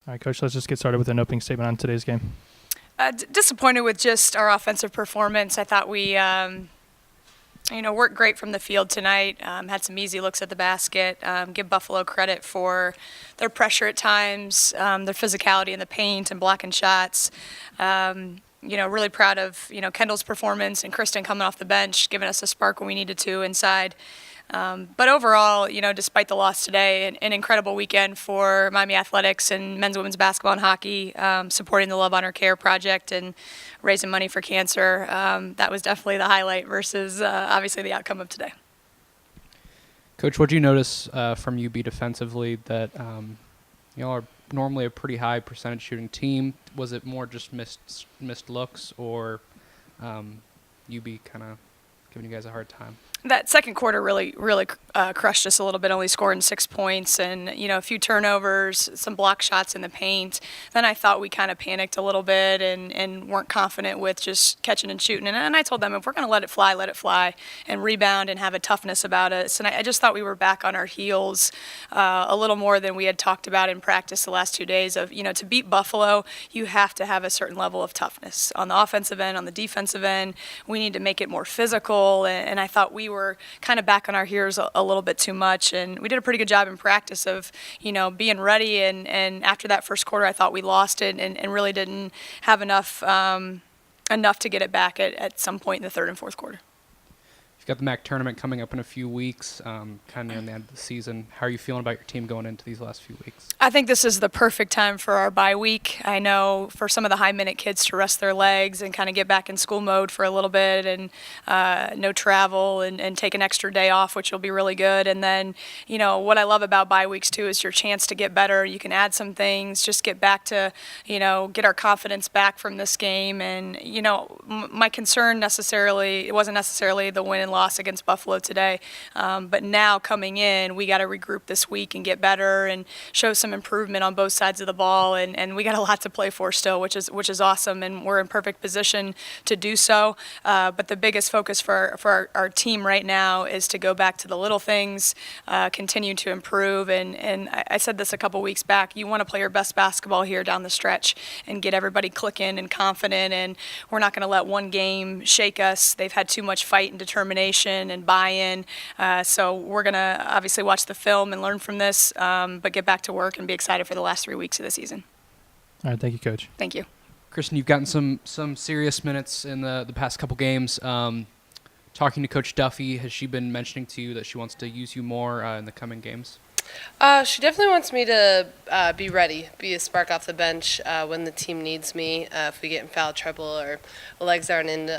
All right, Coach, let's just get started with an opening statement on today's game. Disappointed with just our offensive performance. I thought we, worked great from the field tonight. Had some easy looks at the basket. Give Buffalo credit for their pressure at times, their physicality in the paint and blocking shots. Really proud of Kendall's performance and Kristen coming off the bench, giving us a spark when we needed to inside. But overall, despite the loss today, an incredible weekend for Miami Athletics and men's and women's basketball and hockey, supporting the Love Honor Care Project and raising money for cancer. That was definitely the highlight versus obviously the outcome of today. Coach, what did you notice from UB defensively that are normally a pretty high percentage shooting team? Was it more just missed looks, or UB kind of giving you guys a hard time? That second quarter really crushed us a little bit, only scoring 6 points and, a few turnovers, some block shots in the paint. Then I thought we kind of panicked a little bit and weren't confident with just catching and shooting. And I told them, if we're going to let it fly, and rebound and have a toughness about us. And I just thought we were back on our heels a little more than we had talked about in practice the last 2 days of, to beat Buffalo, you have to have a certain level of toughness. On the offensive end, on the defensive end, we need to make it more physical. And I thought we were kind of back on our heels a little bit too much, and we did a pretty good job in practice of being ready, and after that first quarter I thought we lost it and really didn't have enough to get it back at some point in the third and fourth quarter. You've got the MAC tournament coming up in a few weeks, kind of near the end of the season. How are you feeling about your team going into these last few weeks? I think this is the perfect time for our bye week. I know for some of the high-minute kids to rest their legs and kind of get back in school mode for a little bit, and no travel and take an extra day off, which will be really good. And then, what I love about bye weeks too is your chance to get better. You can add some things, just get back to, get our confidence back from this game. And, my concern it wasn't necessarily the win and loss against Buffalo today, but now coming in, we got to regroup this week and get better and show some improvement on both sides of the ball, and we got a lot to play for still, which is awesome, and we're in perfect position to do so. But the biggest focus for our team right now is to go back to the little things, continue to improve, and I said this a couple weeks back, you want to play your best basketball here down the stretch and get everybody clicking and confident, and we're not going to let one game shake us. They've had too much fight and determination and buy-in, so we're going to obviously watch the film and learn from this, but get back to work and be excited for the last 3 weeks of the season. All right, thank you, Coach. Thank you. Kristen, you've gotten some serious minutes in the past couple games. Talking to Coach Duffy, has she been mentioning to you that she wants to use you more in the coming games? She definitely wants me to be ready, be a spark off the bench when the team needs me, if we get in foul trouble or legs aren't in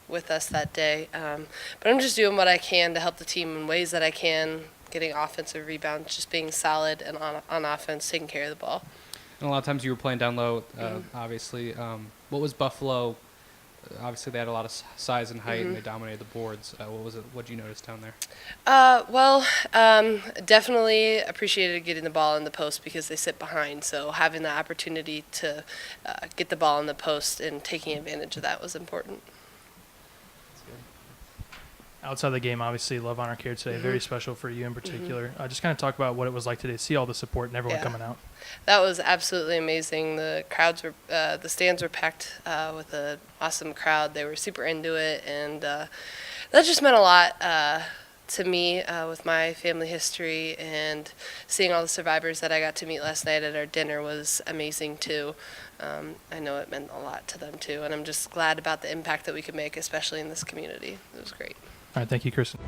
with us that day. But I'm just doing what I can to help the team in ways that I can, getting offensive rebounds, just being solid and on offense, taking care of the ball. And a lot of times you were playing down low, obviously. What was Buffalo? Obviously, they had a lot of size and height, and they dominated the boards. What did you notice down there? Definitely appreciated getting the ball in the post because they sit behind. So having the opportunity to get the ball in the post and taking advantage of that was important. Outside the game, obviously, Love Honor Care today, very special for you in particular. Just kind of talk about what it was like today, see all the support and everyone coming out. That was absolutely amazing. The stands were packed with an awesome crowd. They were super into it, and that just meant a lot to me with my family history, and seeing all the survivors that I got to meet last night at our dinner was amazing too. I know it meant a lot to them too, and I'm just glad about the impact that we could make, especially in this community. It was great. All right, thank you, Kristen.